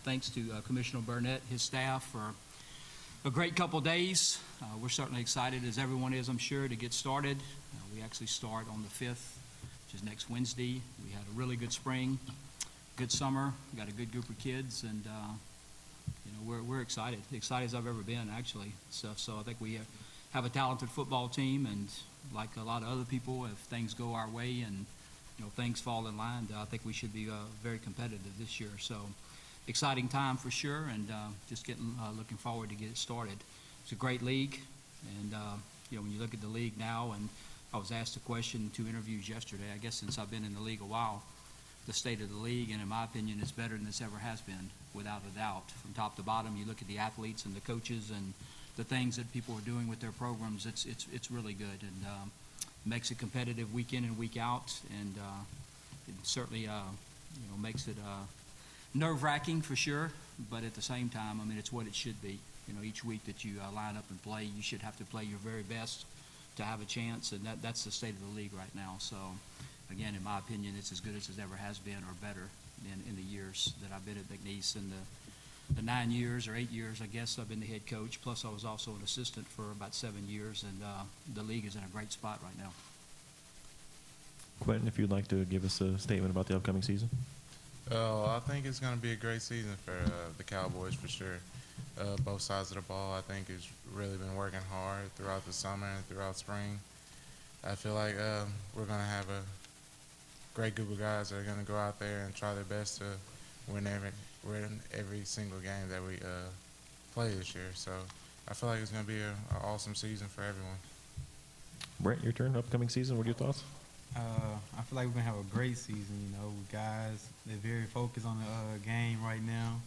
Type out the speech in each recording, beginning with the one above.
thanks to Commissioner Burnett, his staff, for a great couple days. We're certainly excited, as everyone is, I'm sure, to get started. We actually start on the 5th, which is next Wednesday. We had a really good spring, good summer. We got a good group of kids, and we're excited as I've ever been, actually. So I think we have a talented football team, and like a lot of other people, if things go our way and things fall in line, I think we should be very competitive this year. So exciting time for sure, and just looking forward to get it started. It's a great league, and when you look at the league now, and I was asked a question in 2 interviews yesterday, I guess since I've been in the league a while, the state of the league, and in my opinion, is better than this ever has been, without a doubt. From top to bottom, you look at the athletes and the coaches and the things that people are doing with their programs, it's really good, and makes it competitive week in and week out, and it certainly makes it nerve-wracking for sure, but at the same time, I mean, it's what it should be. Each week that you line up and play, you should have to play your very best to have a chance, and that's the state of the league right now. So again, in my opinion, it's as good as it ever has been, or better, in the years that I've been at McNeese. In the 9 years or 8 years, I guess, I've been the head coach, plus I was also an assistant for about 7 years, and the league is in a great spot right now. Quentin, if you'd like to give us a statement about the upcoming season. I think it's going to be a great season for the Cowboys, for sure. Both sides of the ball, I think, has really been working hard throughout the summer and throughout spring. I feel like we're going to have a great group of guys that are going to go out there and try their best to win every single game that we play this year. So I feel like it's going to be an awesome season for everyone. Brent, your turn. Upcoming season. What are your thoughts? I feel like we're going to have a great season, guys. They're very focused on the game right now.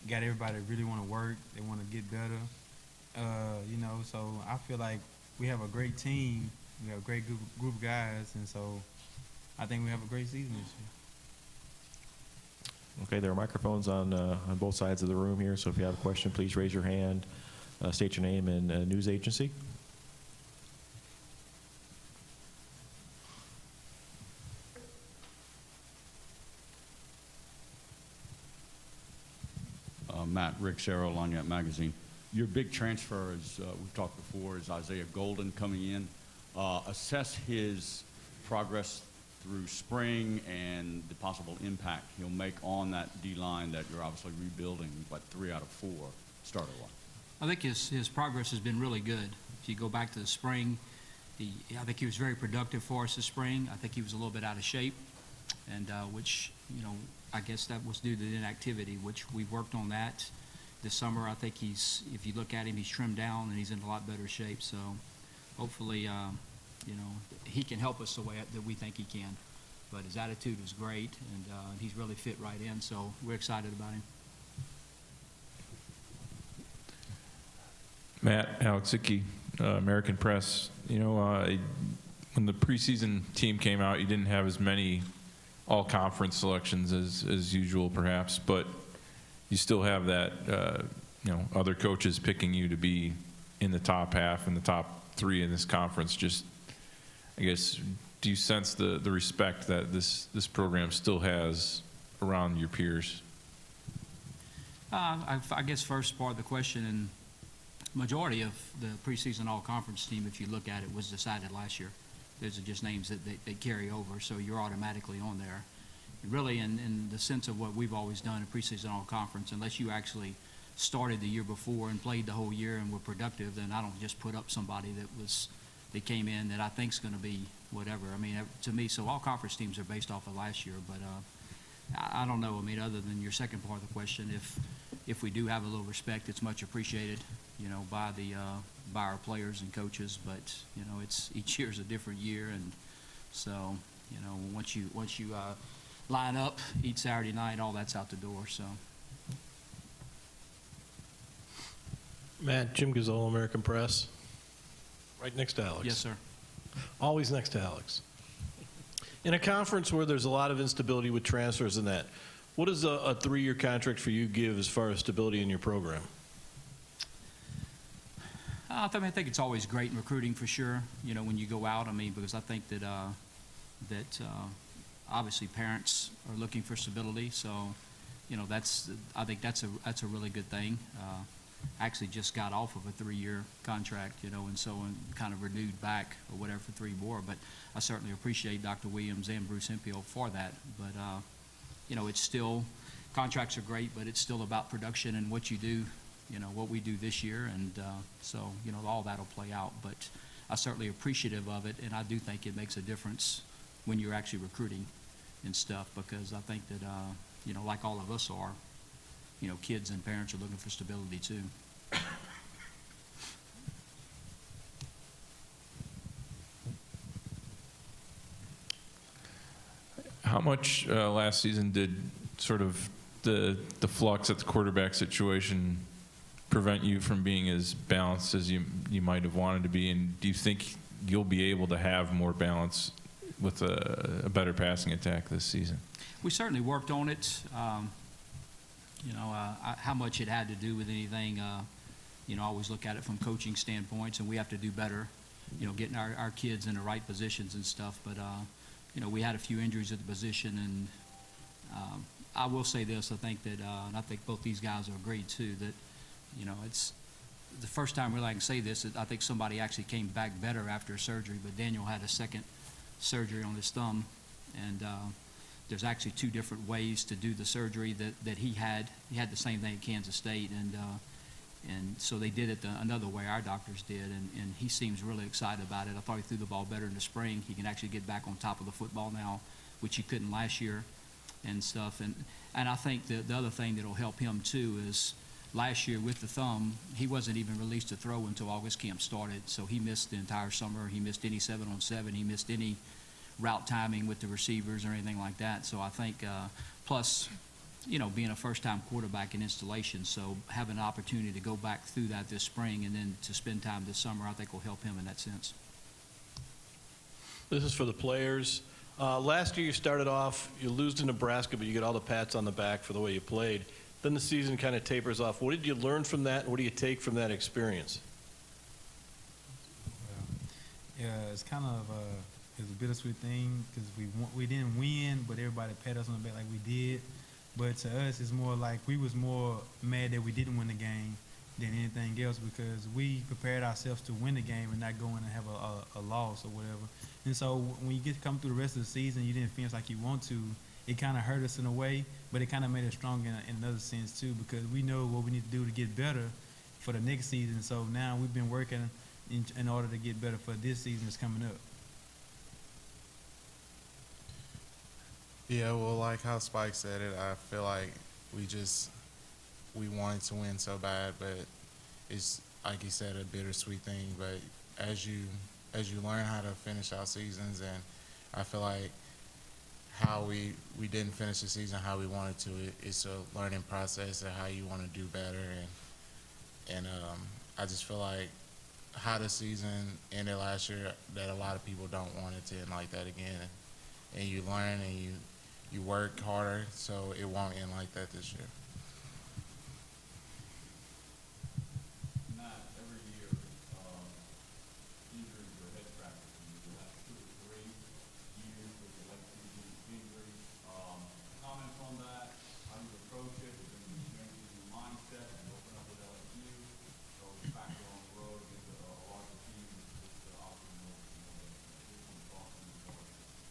Got everybody that really want to work. They want to get better. So I feel like we have a great team. We have a great group of guys, and so I think we have a great season this year. Okay, there are microphones on both sides of the room here, so if you have a question, please raise your hand, state your name and news agency. Matt, Rick Sherrill, Longette Magazine. Your big transfer, as we've talked before, is Isaiah Golden coming in. Assess his progress through spring and the possible impact he'll make on that D-line that you're obviously rebuilding, 3 out of 4 starter-wise. I think his progress has been really good. If you go back to the spring, I think he was very productive for us this spring. I think he was a little bit out of shape, and which, I guess that was due to the inactivity, which we've worked on that this summer. I think if you look at him, he's trimmed down and he's in a lot better shape. So hopefully, he can help us the way that we think he can. But his attitude was great, and he's really fit right in. So we're excited about him. Matt, Alex Hickey, American Press. When the preseason team came out, you didn't have as many all-conference selections as usual, perhaps, but you still have that, other coaches picking you to be in the top half, in the top 3 in this conference. Just, I guess, do you sense the respect that this program still has around your peers? I guess first part of the question, and majority of the preseason all-conference team, if you look at it, was decided last year. Those are just names that they carry over, so you're automatically on there. Really, in the sense of what we've always done in preseason all-conference, unless you actually started the year before and played the whole year and were productive, then I don't just put up somebody that came in that I think is going to be whatever. I mean, to me, so all-conference teams are based off of last year, but I don't know. I mean, other than your second part of the question, if we do have a little respect, it's much appreciated, by our players and coaches. But it's each year's a different year, and so once you line up each Saturday night, all that's out the door. So. Matt, Jim Gazzola, American Press. Right next to Alex. Yes, sir. Always next to Alex. In a conference where there's a lot of instability with transfers and that, what does a 3-year contract for you give as far as stability in your program? I think it's always great in recruiting for sure, when you go out. I mean, because I think that obviously parents are looking for stability. So I think that's a really good thing. Actually just got off of a 3-year contract, and so kind of renewed back or whatever for 3 more. But I certainly appreciate Dr. Williams and Bruce Hemphill for that. But, it's still, contracts are great, but it's still about production and what you do, what we do this year. And so, all that'll play out. But I'm certainly appreciative of it, and I do think it makes a difference when you're actually recruiting and stuff, because I think that, like all of us are, kids and parents are looking for stability too. How much last season did sort of the flux at the quarterback situation prevent you from being as balanced as you might have wanted to be? And do you think you'll be able to have more balance with a better passing attack this season? We certainly worked on it. How much it had to do with anything, I always look at it from coaching standpoints, and we have to do better, getting our kids in the right positions and stuff. But, we had a few injuries at the position, and I will say this, I think that, and I think both these guys will agree too, that, it's the first time really I can say this, I think somebody actually came back better after surgery, but Daniel had a second surgery on his thumb, and there's actually 2 different ways to do the surgery that he had. He had the same thing at Kansas State, and so they did it another way, our doctors did, and he seems really excited about it. I thought he threw the ball better in the spring. He can actually get back on top of the football now, which he couldn't last year and stuff. And I think the other thing that will help him too is last year with the thumb, he wasn't even released to throw until August camp started, so he missed the entire summer. He missed any 7-on-7. He missed any route timing with the receivers or anything like that. So I think, plus, being a first-time quarterback in installation, so having an opportunity to go back through that this spring and then to spend time this summer, I think will help him in that sense. This is for the players. Last year you started off, you lose to Nebraska, but you get all the pats on the back for the way you played. Then the season kind of tapers off. What did you learn from that, and what do you take from that experience? Yeah, it's kind of it's a bittersweet thing because we didn't win, but everybody pat us on the back like we did. But to us, it's more like we was more mad that we didn't win the game than anything else, because we prepared ourselves to win the game and not go in and have a loss or whatever. And so when you get to come through the rest of the season, you didn't finish like you want to. It kind of hurt us in a way, but it kind of made us strong in another sense too, because we know what we need to do to get better for the next season. So now we've been working in order to get better for this season that's coming up. Yeah, well, like how Spike said it, I feel like we wanted to win so bad, but it's, like he said, a bittersweet thing. But as you learn how to finish out seasons, and I feel like how we didn't finish the season how we wanted to, it's a learning process of how you want to do better. And I just feel like how the season ended last year, that a lot of people don't want it to end like that again. And you learn and you work harder, so it won't end like that this year. Matt, every year, injuries are head scratchers. You have 2 or 3 years where you like to see injuries. Comments on that, how you approach it, is it going to be changing your mindset and open up with LSU, or the factor on the road against a larger team, just the option of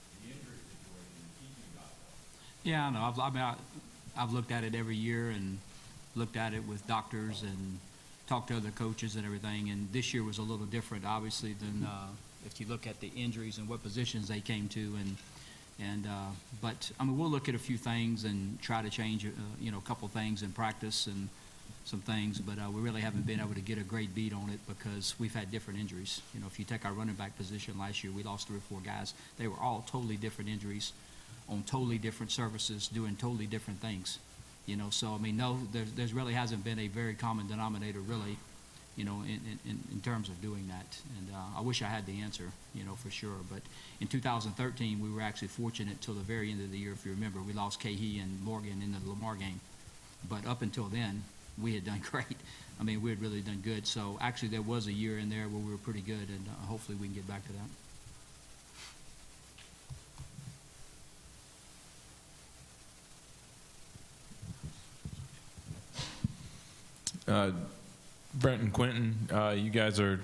the injury situation and keeping guys healthy? Yeah, I know. I've looked at it every year and looked at it with doctors and talked to other coaches and everything. And this year was a little different, obviously, than if you look at the injuries and what positions they came to. But I mean, we'll look at a few things and try to change, a couple things in practice and some things. But we really haven't been able to get a great beat on it because we've had different injuries. If you take our running back position last year, we lost 3 or 4 guys. They were all totally different injuries on totally different services, doing totally different things. So I mean, no, there's really hasn't been a very common denominator, really, in terms of doing that. And I wish I had the answer, for sure. But in 2013, we were actually fortunate till the very end of the year. If you remember, we lost Cahee and Morgan in the Lamar game. But up until then, we had done great. I mean, we had really done good. So actually, there was a year in there where we were pretty good, and hopefully we can get back to that. Brent and Quentin, you guys are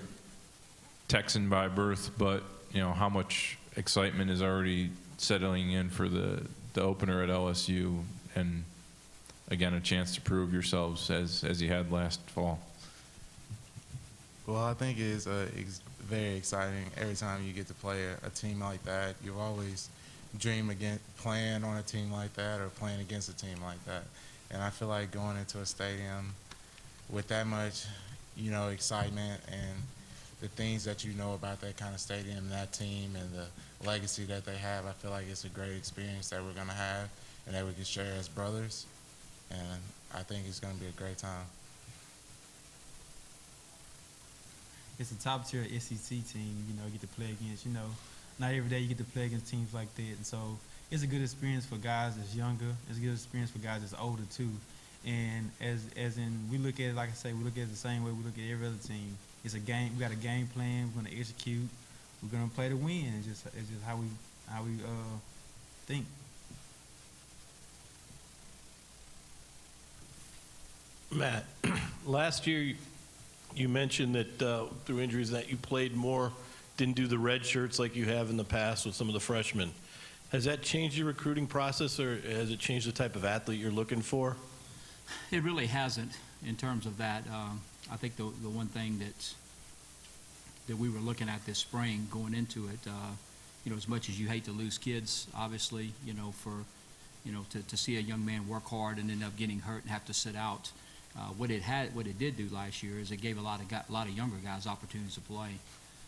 Texan by birth, but how much excitement is already settling in for the opener at LSU, and again a chance to prove yourselves as you had last fall. Well, I think it's very exciting every time you get to play a team like that. You've always dreamed playing on a team like that or playing against a team like that. And I feel like going into a stadium with that much, excitement and the things that you know about that kind of stadium, that team, and the legacy that they have, I feel like it's a great experience that we're going to have and that we can share as brothers. And I think it's going to be a great time. It's a top-tier SEC team, you get to play against, not every day you get to play against teams like that. And so it's a good experience for guys that's younger. It's a good experience for guys that's older, too. And as in, we look at it, like I say, we look at it the same way we look at every other team. It's a game. We got a game plan. We're going to execute. We're going to play to win. It's just how we think. Matt, last year you mentioned that through injuries that you played more, didn't do the red shirts like you have in the past with some of the freshmen. Has that changed your recruiting process, or has it changed the type of athlete you're looking for? It really hasn't in terms of that. I think the one thing that we were looking at this spring going into it, as much as you hate to lose kids, obviously, to see a young man work hard and end up getting hurt and have to sit out, what it did do last year is it gave a lot of younger guys opportunities to play.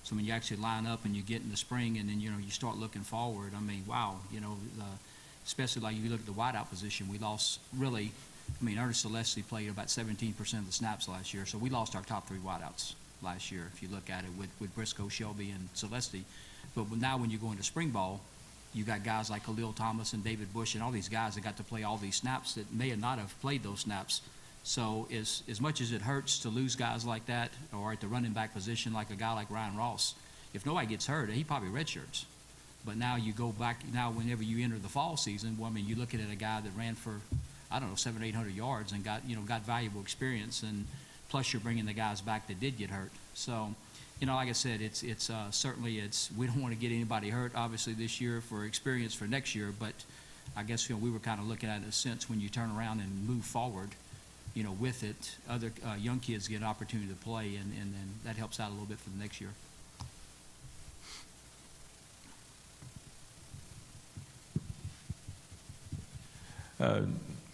So when you actually line up and you get in the spring and then you start looking forward, I mean, wow, especially like if you look at the wideout position, we lost really. I mean, Ernest Celeste played about 17% of the snaps last year, so we lost our top three wideouts last year, if you look at it, with Briscoe, Shelby, and Celeste. But now when you go into spring ball, you got guys like Khalil Thomas and David Bush and all these guys that got to play all these snaps that may not have played those snaps. So as much as it hurts to lose guys like that, or at the running back position like a guy like Ryan Ross, if nobody gets hurt, he probably redshirts. But now you go back, whenever you enter the fall season, well, I mean, you're looking at a guy that ran for, 700 or 800 yards and got valuable experience, and plus you're bringing the guys back that did get hurt. So, like I said, it's certainly we don't want to get anybody hurt, obviously, this year for experience for next year, but I guess, we were kind of looking at it in a sense when you turn around and move forward, with it, other young kids get an opportunity to play, and that helps out a little bit for the next year.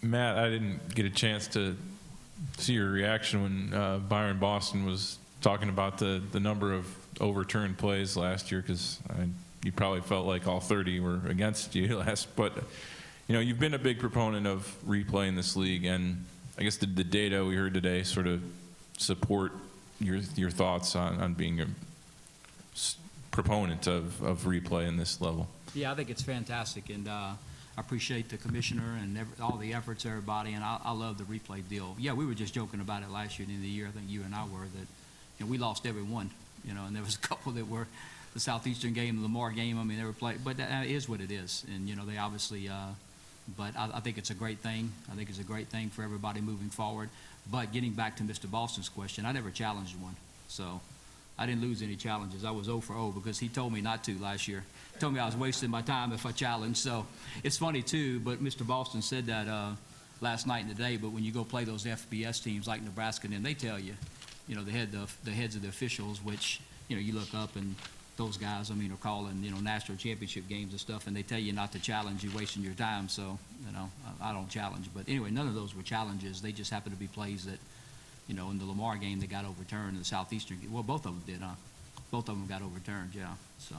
Matt, I didn't get a chance to see your reaction when Byron Boston was talking about the number of overturned plays last year, because you probably felt like all 30 were against you last. But, you've been a big proponent of replay in this league, and I guess the data we heard today sort of support your thoughts on being a proponent of replay in this level. Yeah, I think it's fantastic, and I appreciate the commissioner and all the efforts of everybody, and I love the replay deal. Yeah, we were just joking about it last year at the end of the year. I think you and I were, that we lost every one, and there was a couple that were the Southeastern game, the Lamar game. I mean, they were playing, but that is what it is, and they obviously. But I think it's a great thing. I think it's a great thing for everybody moving forward. But getting back to Mr. Boston's question, I never challenged one, so I didn't lose any challenges. I was 0 for 0 because he told me not to last year. He told me I was wasting my time if I challenged. So it's funny, too, but Mr. Boston said that last night and today, but when you go play those FBS teams like Nebraska, then they tell you, the heads of the officials, which, you look up and those guys, are calling, national championship games and stuff, and they tell you not to challenge, you're wasting your time. So, I don't challenge. But anyway, none of those were challenges. They just happened to be plays that, in the Lamar game that got overturned, in the Southeastern game. Well, both of them did, huh? Both of them got overturned, yeah. So.